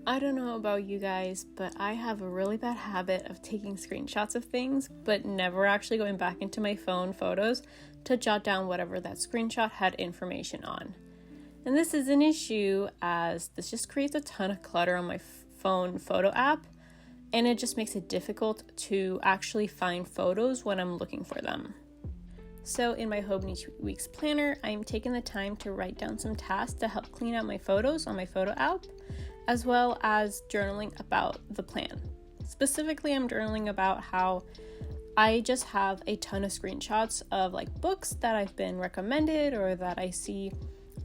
I don't know about you guys, but I have a really bad habit of taking screenshots of things, but never actually going back into my phone photos to jot down whatever that screenshot had information on. And this is an issue as this just creates a ton of clutter on my phone photo app, and it just makes it difficult to actually find photos when I'm looking for them. So in my hobonichi weeks planner, I'm taking the time to write down some tasks to help clean out my photos on my photo app, as well as journaling about the plan. Specifically, I'm journaling about how I just have a ton of screenshots of like books that I've been recommended or that I see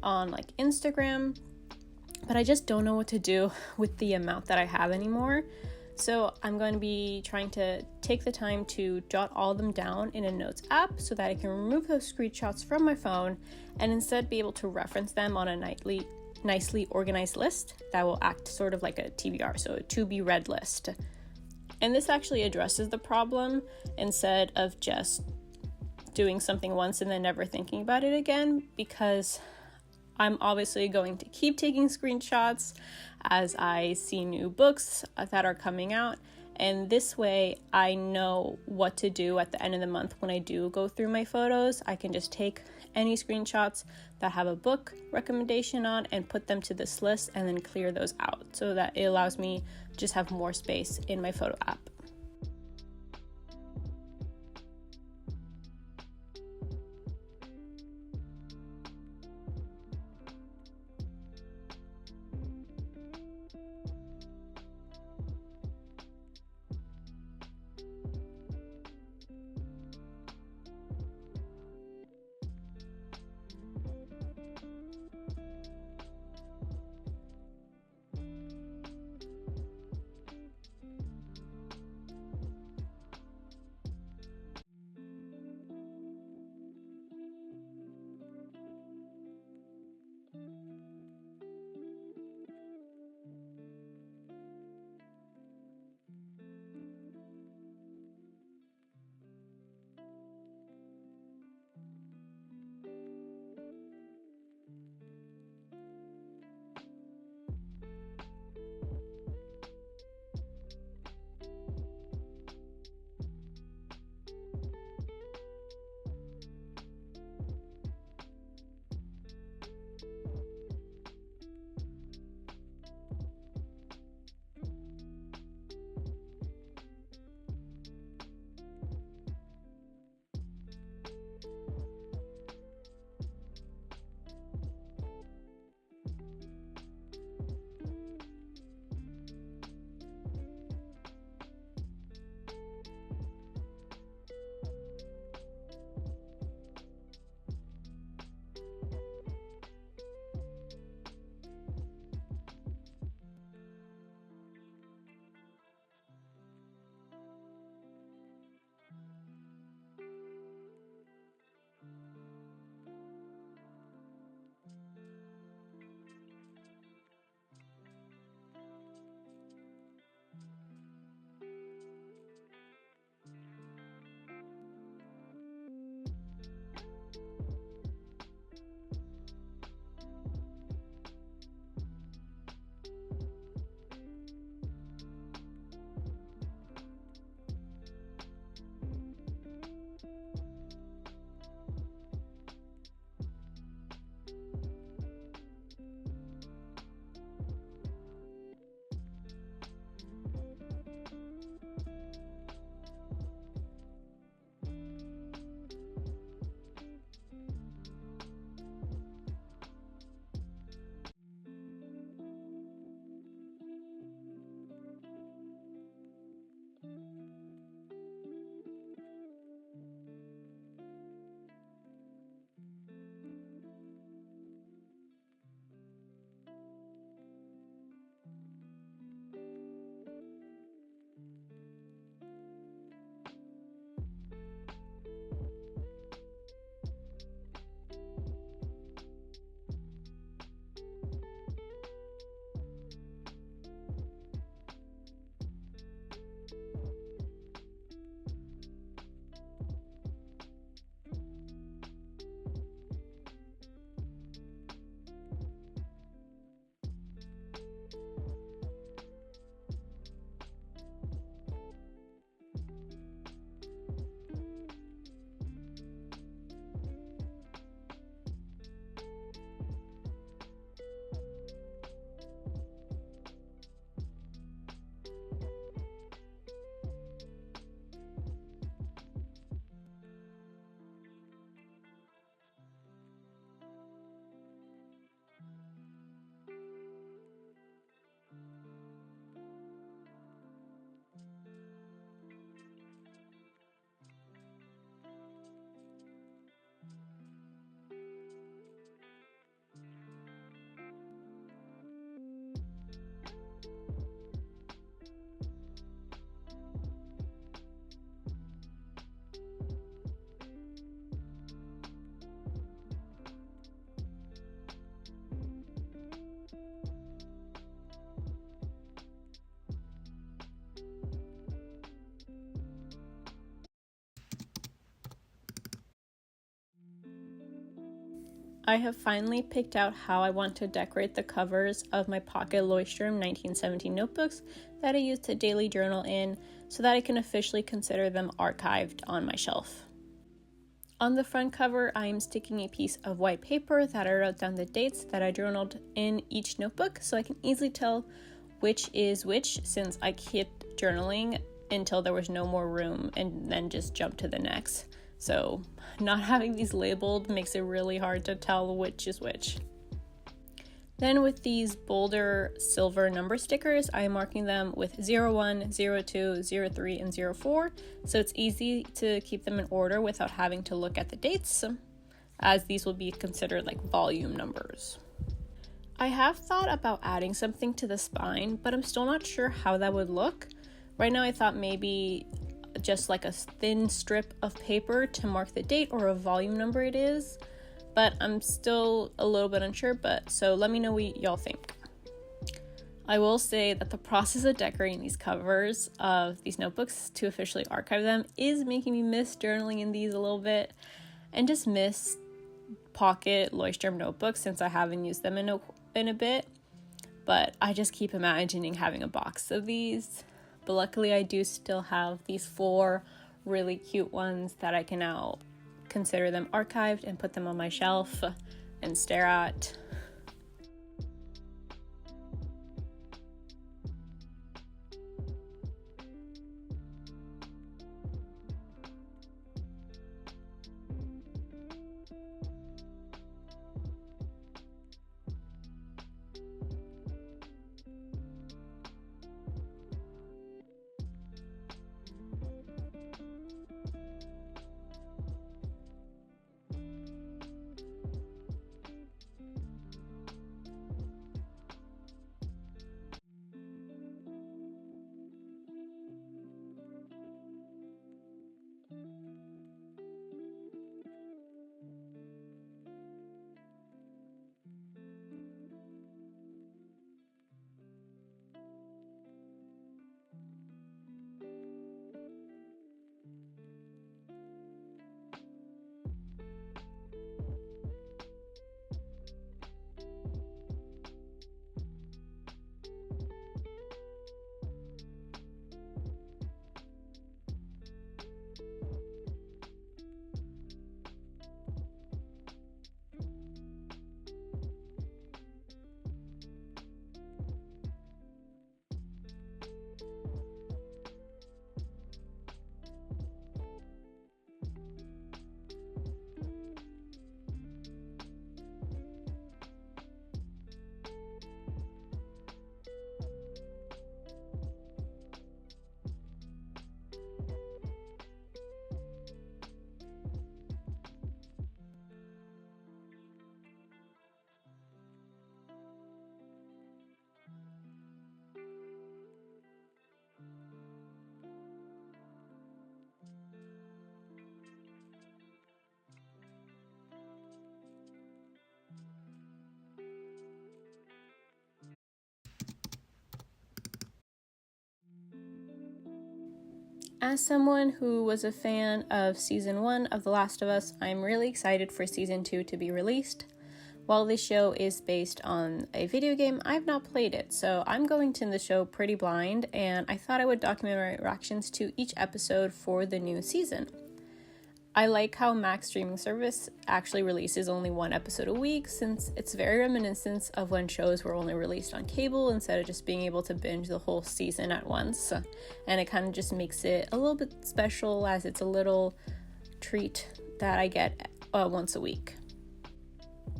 on like Instagram, but I just don't know what to do with the amount that I have anymore. So I'm going to be trying to take the time to jot all of them down in a notes app so that I can remove those screenshots from my phone and instead be able to reference them on a nicely organized list that will act sort of like a TBR, so a to be read list. And this actually addresses the problem instead of just doing something once and then never thinking about it again, because I'm obviously going to keep taking screenshots as I see new books that are coming out. And this way I know what to do at the end of the month when I do go through my photos. I can just take any screenshots that have a book recommendation on and put them to this list and then clear those out so that it allows me to just have more space in my photo app. I have finally picked out how I want to decorate the covers of my pocket leuchttrum 1917 notebooks that I use to daily journal in so that I can officially consider them archived on my shelf. On the front cover, I am sticking a piece of white paper that I wrote down the dates that I journaled in each notebook so I can easily tell which is which, since I kept journaling until there was no more room and then just jumped to the next. So not having these labeled makes it really hard to tell which is which. Then with these bolder silver number stickers, I am marking them with 01, 02, 03, and 04, so it's easy to keep them in order without having to look at the dates, as these will be considered like volume numbers. I have thought about adding something to the spine, but I'm still not sure how that would look. Right now I thought maybe just like a thin strip of paper to mark the date or a volume number it is, but I'm still a little bit unsure, so let me know what y'all think. I will say that the process of decorating these covers of these notebooks to officially archive them is making me miss journaling in these a little bit and just miss pocket leuchttrum notebooks since I haven't used them in a bit, but I just keep imagining having a box of these. But luckily I do still have these 4 really cute ones that I can now consider them archived and put them on my shelf and stare at. As someone who was a fan of Season 1 of The Last of Us, I'm really excited for Season 2 to be released. While this show is based on a video game, I've not played it, so I'm going to the show pretty blind, and I thought I would document my reactions to each episode for the new season. I like how Max streaming service actually releases only 1 episode a week, since it's very reminiscent of when shows were only released on cable instead of just being able to binge the whole season at once. And it kind of just makes it a little bit special, as it's a little treat that I get once a week.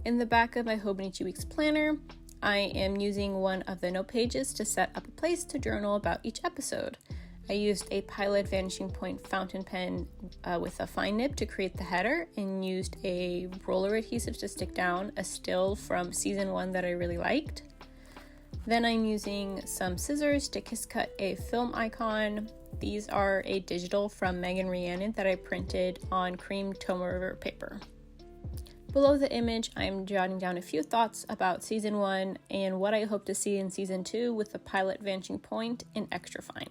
In the back of my Hobonichi Weeks planner, I am using one of the note pages to set up a place to journal about each episode. I used a Pilot Vanishing Point fountain pen with a fine nib to create the header, and used a roller adhesive to stick down a still from Season 1 that I really liked. Then I'm using some scissors to kiss cut a film icon. These are a digital from Megan Rhiannon that I printed on cream Tomo River paper. Below the image, I'm jotting down a few thoughts about Season 1 and what I hope to see in Season 2 with the Pilot Vanishing Point in extra fine.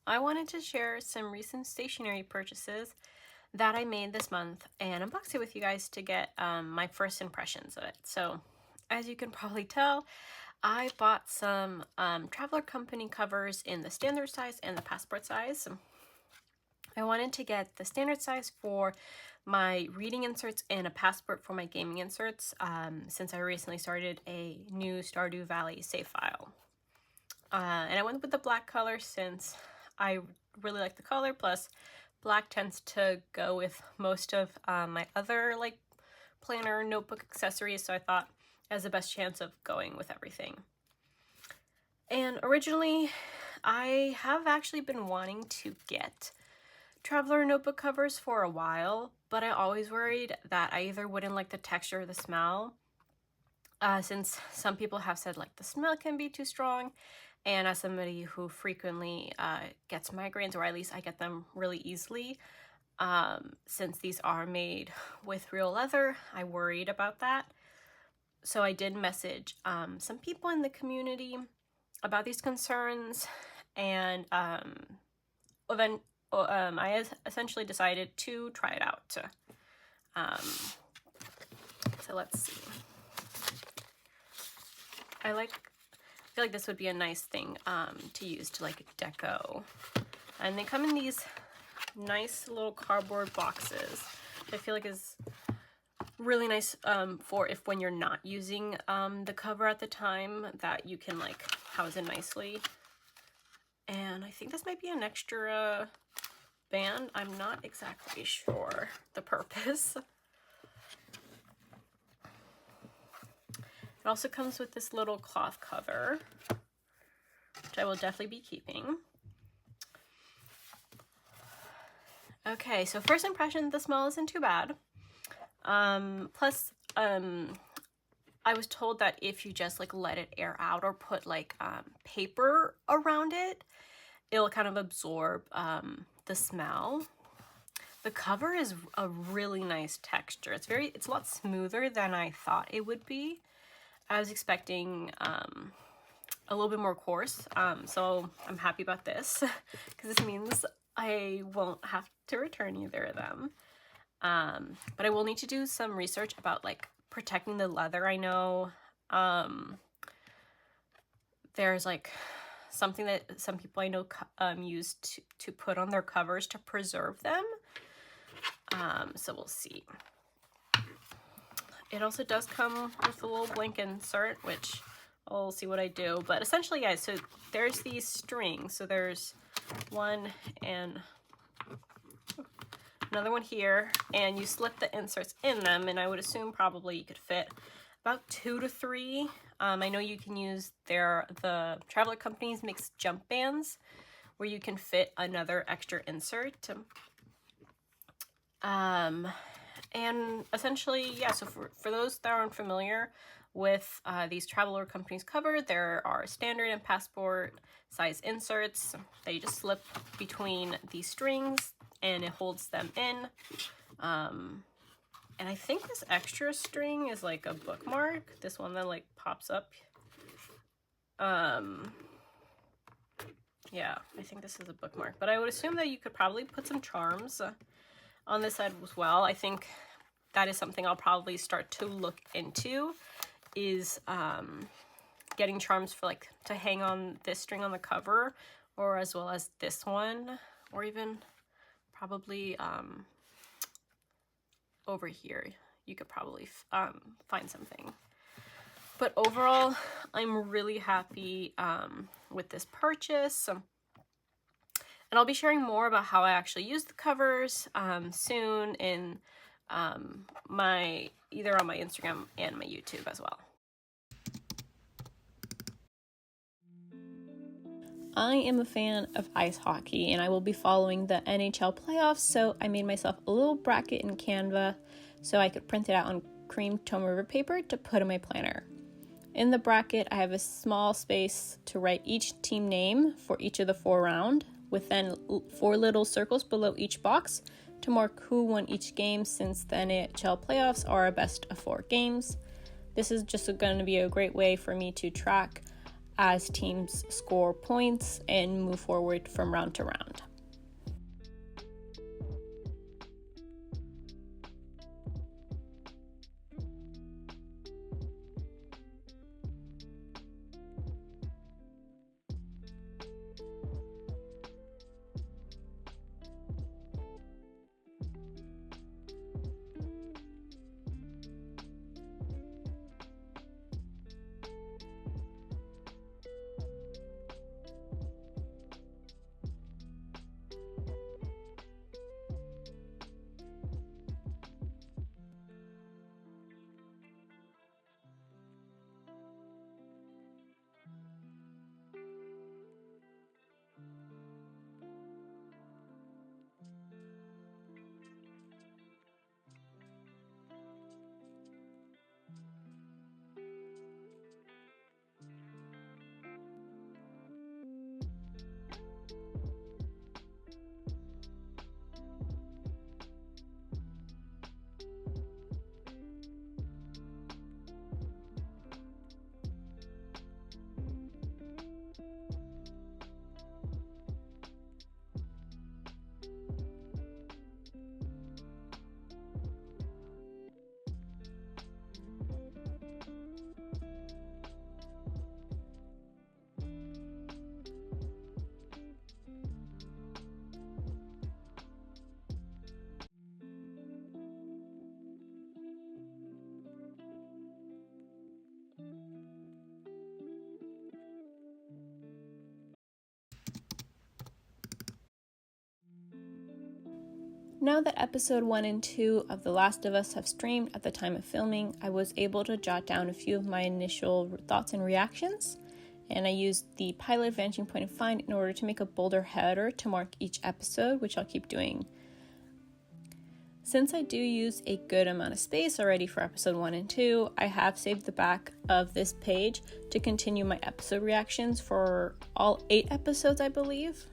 I wanted to share some recent stationery purchases that I made this month and unbox it with you guys to get my first impressions of it. So as you can probably tell, I bought some Traveler Company covers in the standard size and the passport size. I wanted to get the standard size for my reading inserts and a passport for my gaming inserts since I recently started a new Stardew Valley save file. And I went with the black color since I really like the color, plus black tends to go with most of my other like planner notebook accessories, so I thought it has the best chance of going with everything. And originally, I have actually been wanting to get Traveler notebook covers for a while, but I always worried that I either wouldn't like the texture or the smell, since some people have said like the smell can be too strong, and as somebody who frequently gets migraines, or at least I get them really easily, since these are made with real leather, I worried about that. So I did message some people in the community about these concerns, and then I essentially decided to try it out. So let's see. I feel like this would be a nice thing to use to like deco. And they come in these nice little cardboard boxes. I feel like is really nice for if when you're not using the cover at the time, that you can like house it nicely. And I think this might be an extra band. I'm not exactly sure the purpose. It also comes with this little cloth cover, which I will definitely be keeping. Okay, so first impression, the smell isn't too bad. Plus, I was told that if you just like let it air out or put like paper around it, it'll kind of absorb the smell. The cover is a really nice texture. It's a lot smoother than I thought it would be. I was expecting a little bit more coarse, so I'm happy about this because this means I won't have to return either of them. But I will need to do some research about like protecting the leather. I know there's like something that some people I know use to put on their covers to preserve them. So we'll see. It also does come with a little blank insert, which I'll see what I do. But essentially, guys, so there's these strings. So there's one and another one here, and you slip the inserts in them, and I would assume probably you could fit about 2 to 3. I know you can use the Traveler Company's makes jump bands where you can fit another extra insert. And essentially, yeah, so for those that aren't familiar with these Traveler Company's cover, there are standard and passport size inserts that you just slip between these strings and it holds them in. And I think this extra string is like a bookmark, this one that like pops up. Yeah, I think this is a bookmark, but I would assume that you could probably put some charms on this side as well. I think that is something I'll probably start to look into, is getting charms for like to hang on this string on the cover, or as well as this one, or even probably over here you could probably find something. But overall, I'm really happy with this purchase. And I'll be sharing more about how I actually use the covers soon in either on my Instagram and my YouTube as well. I am a fan of ice hockey, and I will be following the NHL playoffs, so I made myself a little bracket in Canva so I could print it out on cream tome river paper to put in my planner. In the bracket, I have a small space to write each team name for each of the 4 rounds, with then 4 little circles below each box to mark who won each game, since the NHL playoffs are a best of 4 games. This is just going to be a great way for me to track as teams score points and move forward from round to round. Now that episode 1 and 2 of The Last of Us have streamed at the time of filming, I was able to jot down a few of my initial thoughts and reactions, and I used the pilot vanishing point of find in order to make a bolder header to mark each episode, which I'll keep doing. Since I do use a good amount of space already for episode 1 and 2, I have saved the back of this page to continue my episode reactions for all 8 episodes, I believe.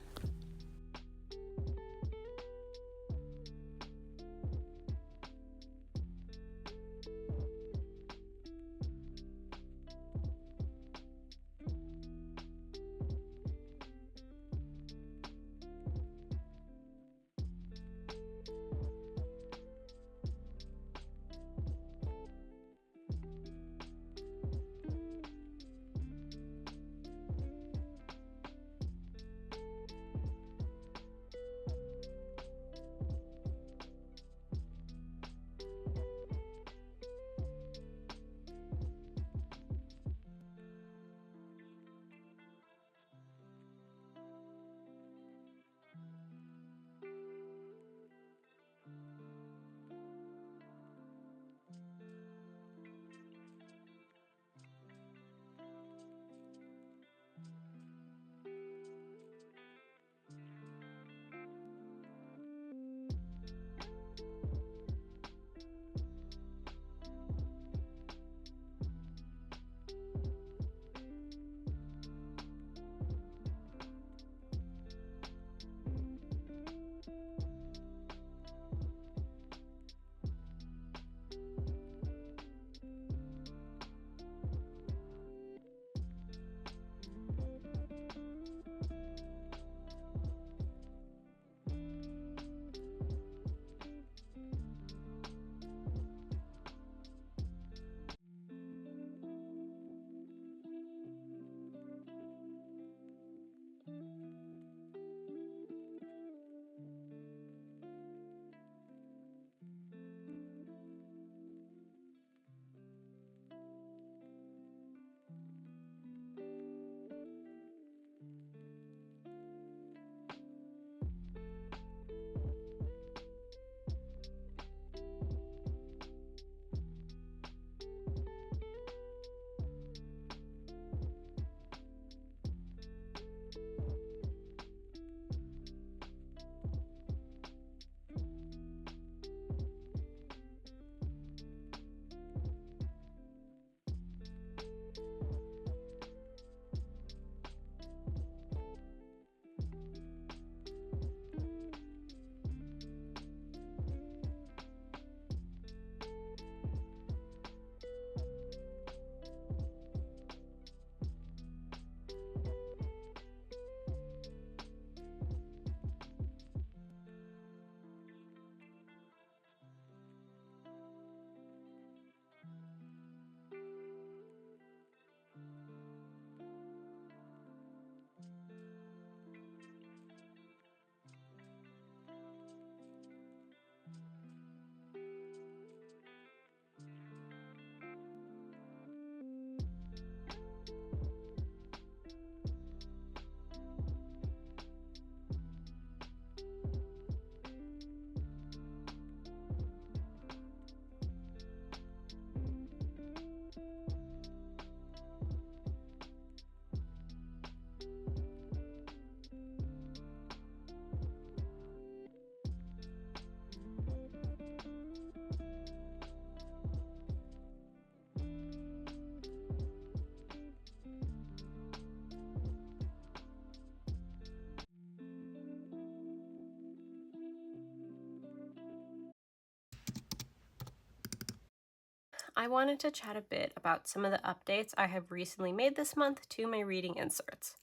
I wanted to chat a bit about some of the updates I have recently made this month to my reading inserts.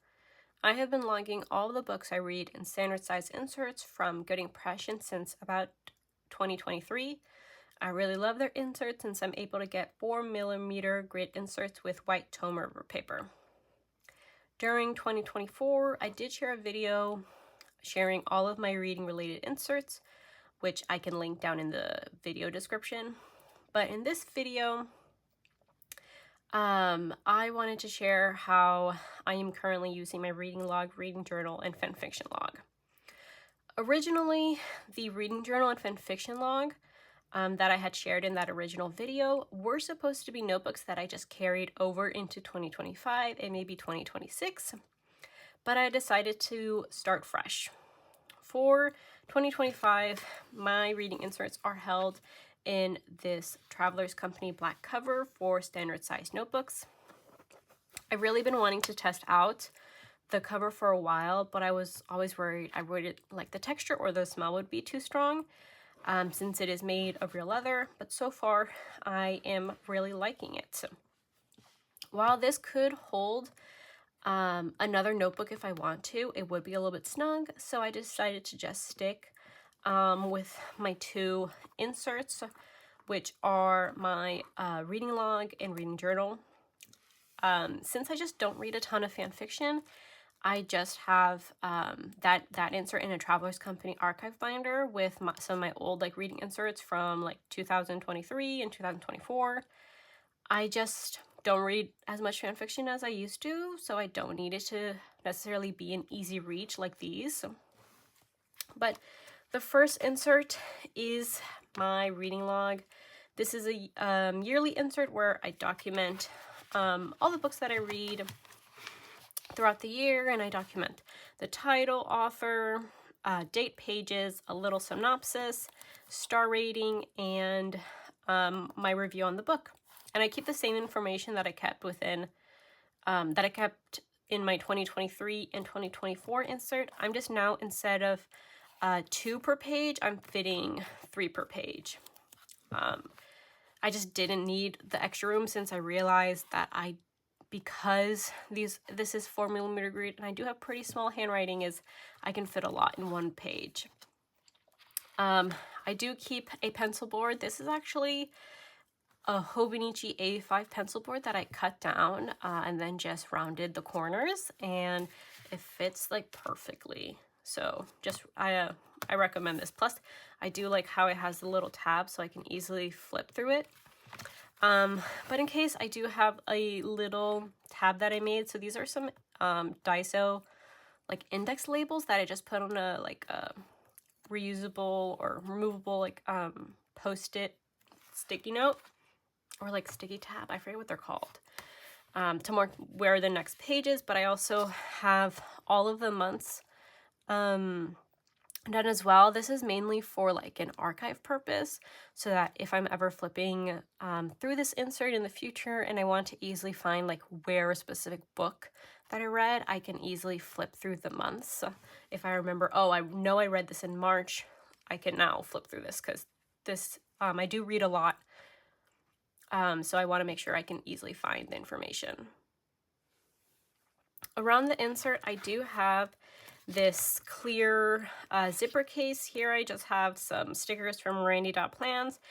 I have been logging all the books I read in standard size inserts from Good Impression since about 2023. I really love their inserts since I'm able to get 4mm grid inserts with white tome river paper. During 2024, I did share a video sharing all of my reading related inserts, which I can link down in the video description. But in this video, I wanted to share how I am currently using my reading log, reading journal, and fanfiction log. Originally, the reading journal and fanfiction log that I had shared in that original video were supposed to be notebooks that I just carried over into 2025 and maybe 2026, but I decided to start fresh. For 2025, my reading inserts are held in this Traveler's Company black cover for standard size notebooks. I've really been wanting to test out the cover for a while, but I was always worried I wouldn't like the texture or the smell would be too strong since it is made of real leather, but so far I am really liking it. While this could hold another notebook if I want to, it would be a little bit snug, so I decided to just stick with my two inserts, which are my reading log and reading journal. Since I just don't read a ton of fan fiction, I just have that insert in a Traveler's Company archive binder with some of my old reading inserts from 2023 and 2024. I just don't read as much fan fiction as I used to, so I don't need it to necessarily be an easy reach like these. But the first insert is my reading log. This is a yearly insert where I document all the books that I read throughout the year, and I document the title, author, date, pages, a little synopsis, star rating, and my review on the book. And I keep the same information that I kept in my 2023 and 2024 insert. I'm just now, instead of 2 per page, I'm fitting 3 per page. I just didn't need the extra room since I realized that because this is 4mm grid and I do have pretty small handwriting, I can fit a lot in 1 page. I do keep a pencil board. This is actually a hobonichi A5 pencil board that I cut down and then just rounded the corners, and it fits perfectly. So I recommend this. Plus, I do like how it has the little tab so I can easily flip through it. But in case, I do have a little tab that I made. So these are some Daiso index labels that I just put on a reusable or removable post-it sticky note or sticky tab. I forget what they're called. To mark where the next page is, but I also have all of the months done as well. This is mainly for an archive purpose, so that if I'm ever flipping through this insert in the future and I want to easily find where a specific book that I read, I can easily flip through the months. If I remember, oh, I know I read this in March, I can now flip through this because this I do read a lot, so I want to make sure I can easily find the information. Around the insert, I do have this clear zipper case. Here I just have some stickers from Randy.plans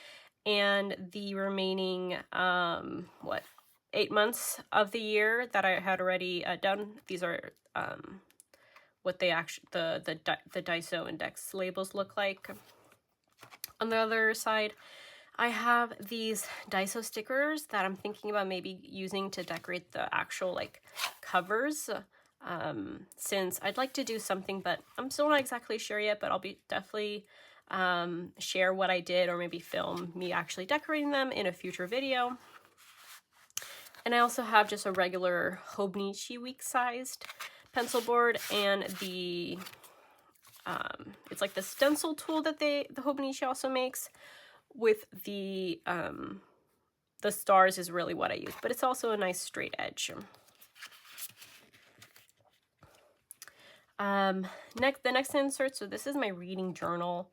and the remaining 8 months of the year that I had already done. These are what they actually the Daiso index labels look like. On the other side, I have these Daiso stickers that I'm thinking about maybe using to decorate the actual covers. Since I'd like to do something, but I'm still not exactly sure yet, but I'll be definitely share what I did or maybe film me actually decorating them in a future video. And I also have just a regular hobonichi week-sized pencil board, and the it's the stencil tool that the hobonichi also makes with the stars is really what I use, but it's also a nice straight edge. The next insert, so this is my reading journal.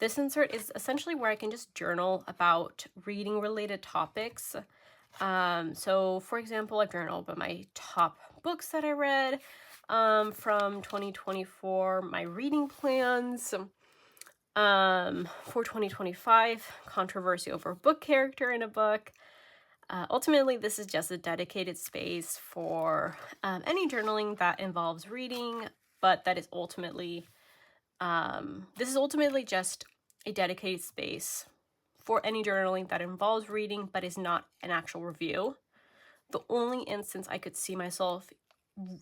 This insert is essentially where I can just journal about reading related topics. So for example, I journal about my top books that I read from 2024, my reading plans. For 2025, controversy over book character in a book. Ultimately, this is just a dedicated space for any journaling that involves reading, but that is ultimately, this is ultimately just a dedicated space for any journaling that involves reading, but is not an actual review. The only instance I could see myself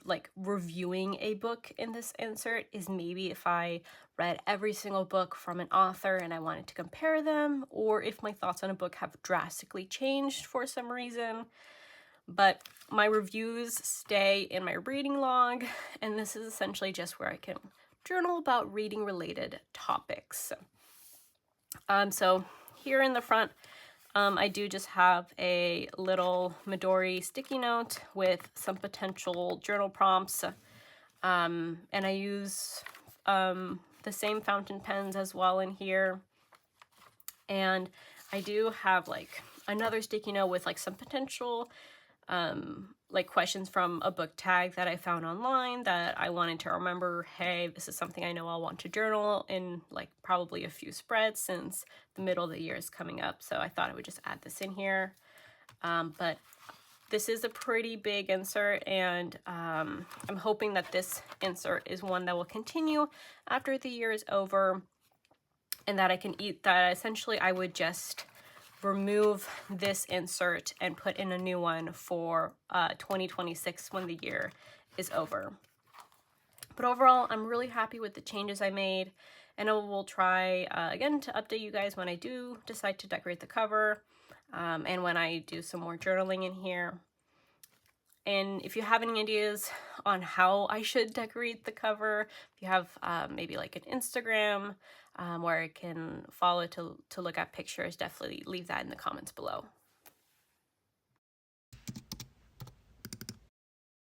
like reviewing a book in this insert is maybe if I read every single book from an author and I wanted to compare them, or if my thoughts on a book have drastically changed for some reason. But my reviews stay in my reading log, and this is essentially just where I can journal about reading related topics. So here in the front, I do just have a little Midori sticky note with some potential journal prompts. And I use the same fountain pens as well in here. And I do have like another sticky note with like some potential like questions from a book tag that I found online that I wanted to remember, hey, this is something I know I'll want to journal in like probably a few spreads since the middle of the year is coming up. So I thought I would just add this in here. But this is a pretty big insert, and I'm hoping that this insert is one that will continue after the year is over, and that I can eat that. Essentially, I would just remove this insert and put in a new one for 2026 when the year is over. But overall, I'm really happy with the changes I made, and I will try again to update you guys when I do decide to decorate the cover and when I do some more journaling in here. And if you have any ideas on how I should decorate the cover, if you have maybe like an Instagram where I can follow to look at pictures, definitely leave that in the comments below.